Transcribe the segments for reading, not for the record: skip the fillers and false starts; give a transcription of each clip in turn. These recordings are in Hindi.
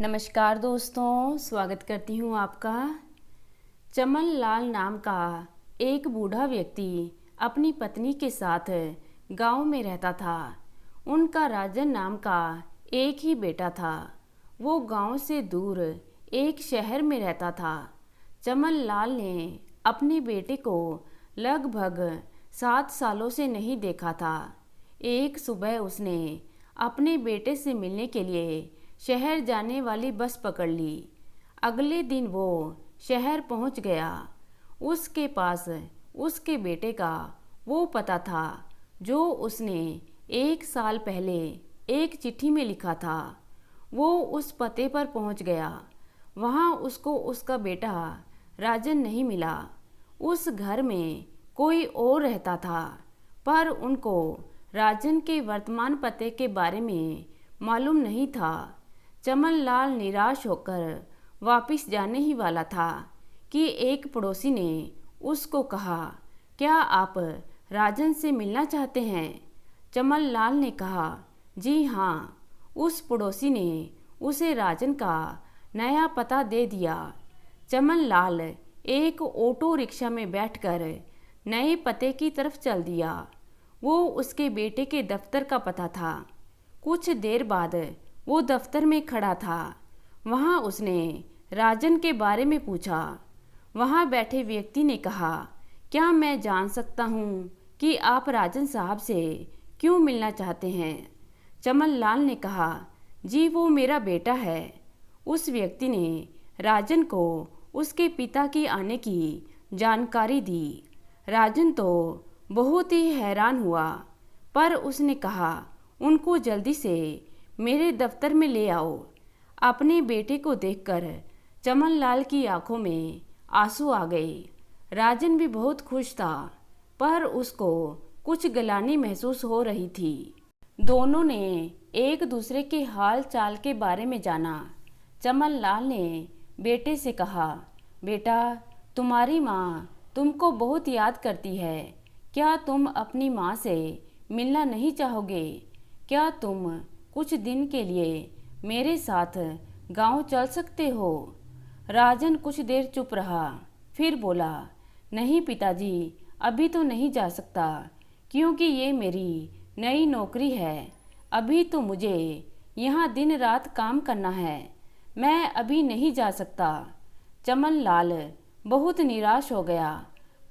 नमस्कार दोस्तों, स्वागत करती हूँ आपका। चमन लाल नाम का एक बूढ़ा व्यक्ति अपनी पत्नी के साथ गांव में रहता था। उनका राजन नाम का एक ही बेटा था। वो गांव से दूर एक शहर में रहता था। चमन लाल ने अपने बेटे को लगभग 7 सालों से नहीं देखा था। एक सुबह उसने अपने बेटे से मिलने के लिए शहर जाने वाली बस पकड़ ली। अगले दिन वो शहर पहुंच गया। उसके पास उसके बेटे का वो पता था जो उसने 1 साल पहले एक चिट्ठी में लिखा था। वो उस पते पर पहुंच गया। वहां उसको उसका बेटा राजन नहीं मिला। उस घर में कोई और रहता था, पर उनको राजन के वर्तमान पते के बारे में मालूम नहीं था। चमन लाल निराश होकर वापस जाने ही वाला था कि एक पड़ोसी ने उसको कहा, क्या आप राजन से मिलना चाहते हैं? चमन लाल ने कहा, जी हाँ। उस पड़ोसी ने उसे राजन का नया पता दे दिया। चमन लाल एक ऑटो रिक्शा में बैठकर नए पते की तरफ चल दिया। वो उसके बेटे के दफ्तर का पता था। कुछ देर बाद वो दफ्तर में खड़ा था। वहाँ उसने राजन के बारे में पूछा। वहाँ बैठे व्यक्ति ने कहा, क्या मैं जान सकता हूँ कि आप राजन साहब से क्यों मिलना चाहते हैं? चमन लाल ने कहा, जी वो मेरा बेटा है। उस व्यक्ति ने राजन को उसके पिता की आने की जानकारी दी। राजन तो बहुत ही हैरान हुआ, पर उसने कहा, उनको जल्दी से मेरे दफ्तर में ले आओ। अपने बेटे को देखकर चमन लाल की आंखों में आंसू आ गए। राजन भी बहुत खुश था, पर उसको कुछ गलानी महसूस हो रही थी। दोनों ने एक दूसरे के हाल चाल के बारे में जाना। चमन लाल ने बेटे से कहा, बेटा, तुम्हारी माँ तुमको बहुत याद करती है। क्या तुम अपनी माँ से मिलना नहीं चाहोगे? क्या तुम कुछ दिन के लिए मेरे साथ गांव चल सकते हो? राजन कुछ देर चुप रहा, फिर बोला, नहीं पिताजी, अभी तो नहीं जा सकता, क्योंकि ये मेरी नई नौकरी है। अभी तो मुझे यहाँ दिन रात काम करना है। मैं अभी नहीं जा सकता। चमन लाल बहुत निराश हो गया,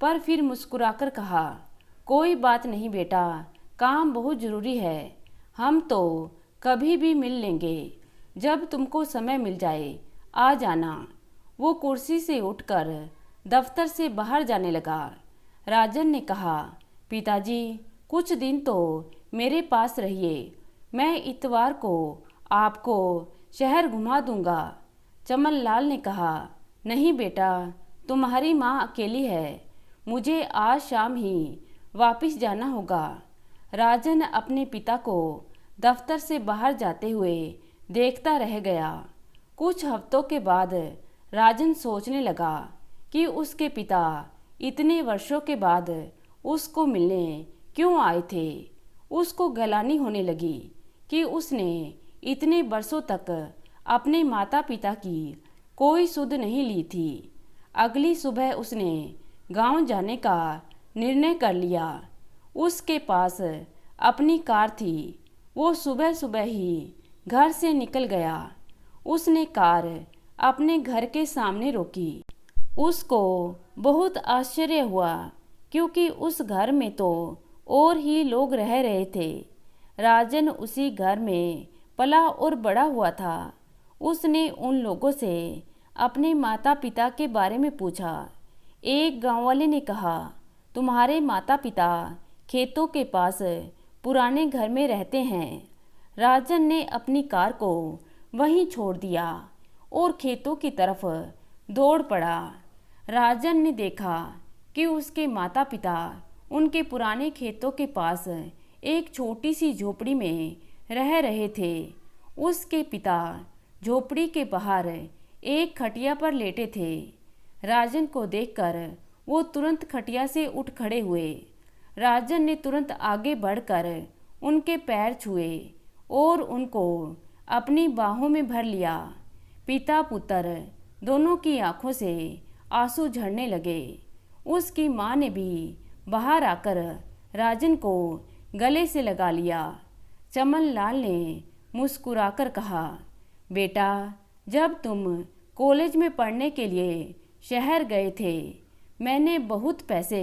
पर फिर मुस्कुराकर कहा, कोई बात नहीं बेटा, काम बहुत ज़रूरी है। हम तो कभी भी मिल लेंगे। जब तुमको समय मिल जाए आ जाना। वो कुर्सी से उठकर दफ्तर से बाहर जाने लगा। राजन ने कहा, पिताजी, कुछ दिन तो मेरे पास रहिए। मैं इतवार को आपको शहर घुमा दूंगा। चमन लाल ने कहा, नहीं बेटा, तुम्हारी माँ अकेली है। मुझे आज शाम ही वापस जाना होगा। राजन अपने पिता को दफ्तर से बाहर जाते हुए देखता रह गया। कुछ हफ्तों के बाद राजन सोचने लगा कि उसके पिता इतने वर्षों के बाद उसको मिलने क्यों आए थे। उसको गलानी होने लगी कि उसने इतने वर्षों तक अपने माता पिता की कोई सुध नहीं ली थी। अगली सुबह उसने गांव जाने का निर्णय कर लिया। उसके पास अपनी कार थी। वो सुबह सुबह ही घर से निकल गया। उसने कार अपने घर के सामने रोकी। उसको बहुत आश्चर्य हुआ, क्योंकि उस घर में तो और ही लोग रह रहे थे। राजन उसी घर में पला और बड़ा हुआ था। उसने उन लोगों से अपने माता पिता के बारे में पूछा। एक गांव वाले ने कहा, तुम्हारे माता पिता खेतों के पास पुराने घर में रहते हैं। राजन ने अपनी कार को वहीं छोड़ दिया और खेतों की तरफ दौड़ पड़ा। राजन ने देखा कि उसके माता पिता उनके पुराने खेतों के पास एक छोटी सी झोपड़ी में रह रहे थे। उसके पिता झोपड़ी के बाहर एक खटिया पर लेटे थे। राजन को देखकर वो तुरंत खटिया से उठ खड़े हुए। राजन ने तुरंत आगे बढ़कर उनके पैर छुए और उनको अपनी बाहों में भर लिया। पिता पुत्र दोनों की आंखों से आंसू झड़ने लगे। उसकी माँ ने भी बाहर आकर राजन को गले से लगा लिया। चमन लाल ने मुस्कुराकर कहा, बेटा, जब तुम कॉलेज में पढ़ने के लिए शहर गए थे, मैंने बहुत पैसे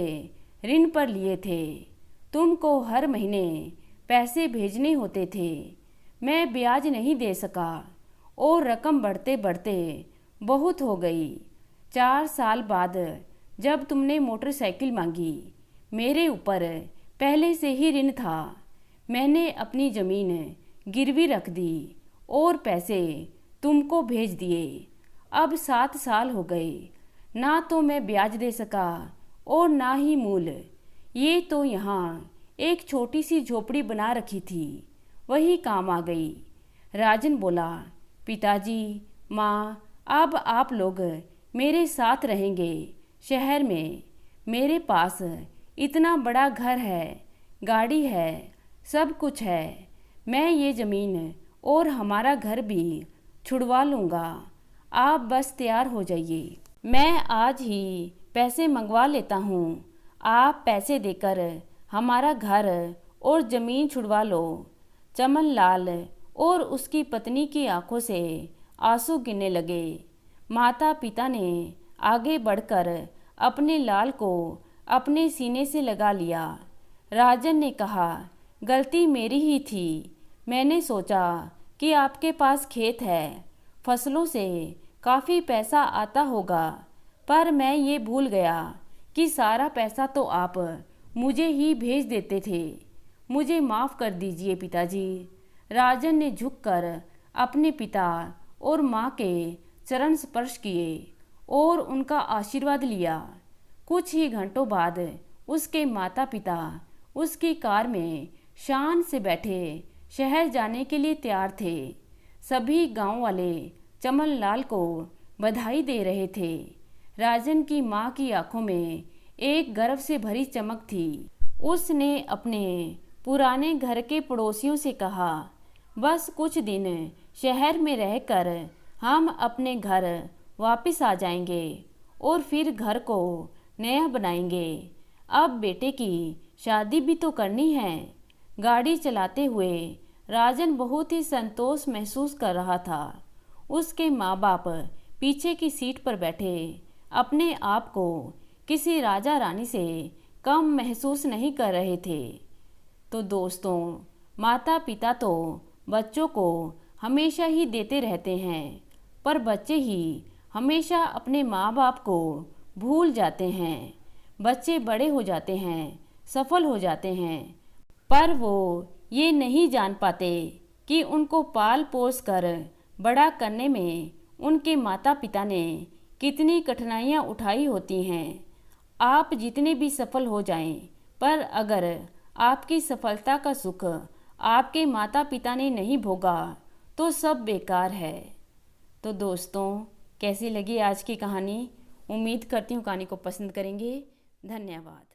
ऋण पर लिए थे। तुमको हर महीने पैसे भेजने होते थे। मैं ब्याज नहीं दे सका और रकम बढ़ते बढ़ते बहुत हो गई। 4 साल बाद जब तुमने मोटरसाइकिल मांगी, मेरे ऊपर पहले से ही ऋण था। मैंने अपनी ज़मीन गिरवी रख दी और पैसे तुमको भेज दिए। अब 7 साल हो गए, ना तो मैं ब्याज दे सका और ना ही मूल। ये तो यहाँ एक छोटी सी झोपड़ी बना रखी थी, वही काम आ गई। राजन बोला, पिताजी, माँ, अब आप लोग मेरे साथ रहेंगे शहर में। मेरे पास इतना बड़ा घर है, गाड़ी है, सब कुछ है। मैं ये ज़मीन और हमारा घर भी छुड़वा लूँगा। आप बस तैयार हो जाइए। मैं आज ही पैसे मंगवा लेता हूँ। आप पैसे देकर हमारा घर और ज़मीन छुड़वा लो। चमन लाल और उसकी पत्नी की आंखों से आंसू गिरने लगे। माता पिता ने आगे बढ़कर अपने लाल को अपने सीने से लगा लिया। राजन ने कहा, गलती मेरी ही थी। मैंने सोचा कि आपके पास खेत है, फसलों से काफ़ी पैसा आता होगा, पर मैं ये भूल गया कि सारा पैसा तो आप मुझे ही भेज देते थे। मुझे माफ़ कर दीजिए पिताजी। राजन ने झुककर अपने पिता और माँ के चरण स्पर्श किए और उनका आशीर्वाद लिया। कुछ ही घंटों बाद उसके माता पिता उसकी कार में शान से बैठे शहर जाने के लिए तैयार थे। सभी गांव वाले चमन लाल को बधाई दे रहे थे। राजन की माँ की आंखों में एक गर्व से भरी चमक थी। उसने अपने पुराने घर के पड़ोसियों से कहा, बस कुछ दिन शहर में रहकर हम अपने घर वापस आ जाएंगे और फिर घर को नया बनाएंगे। अब बेटे की शादी भी तो करनी है। गाड़ी चलाते हुए राजन बहुत ही संतोष महसूस कर रहा था। उसके माँ बाप पीछे की सीट पर बैठे अपने आप को किसी राजा रानी से कम महसूस नहीं कर रहे थे। तो दोस्तों, माता पिता तो बच्चों को हमेशा ही देते रहते हैं, पर बच्चे ही हमेशा अपने माँ बाप को भूल जाते हैं। बच्चे बड़े हो जाते हैं, सफल हो जाते हैं, पर वो ये नहीं जान पाते कि उनको पाल पोस कर बड़ा करने में उनके माता पिता ने कितनी कठिनाइयाँ उठाई होती हैं। आप जितने भी सफल हो जाएं, पर अगर आपकी सफलता का सुख आपके माता पिता ने नहीं भोगा तो सब बेकार है। तो दोस्तों, कैसी लगी आज की कहानी? उम्मीद करती हूँ कहानी को पसंद करेंगे। धन्यवाद।